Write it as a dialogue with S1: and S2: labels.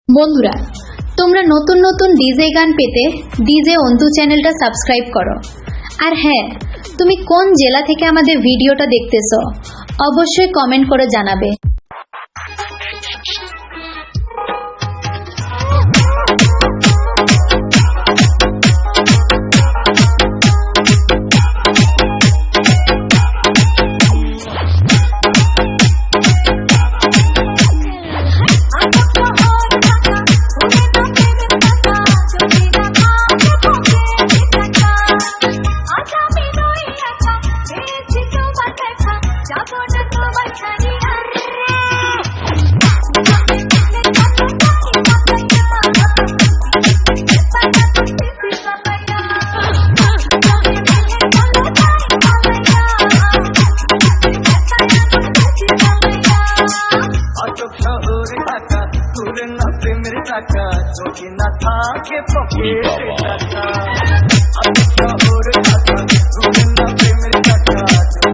S1: বন্ধুরা, তোমরা নতুন নতুন ডিজে গান পেতে ডিজে অন্তু চ্যানেলটা সাবস্ক্রাইব করো। আর হ্যাঁ, তুমি কোন জেলা থেকে আমাদের ভিডিওটা দেখতেছো অবশ্যই কমেন্ট করে জানাবে।
S2: मेरे काका जो कि ना था के पके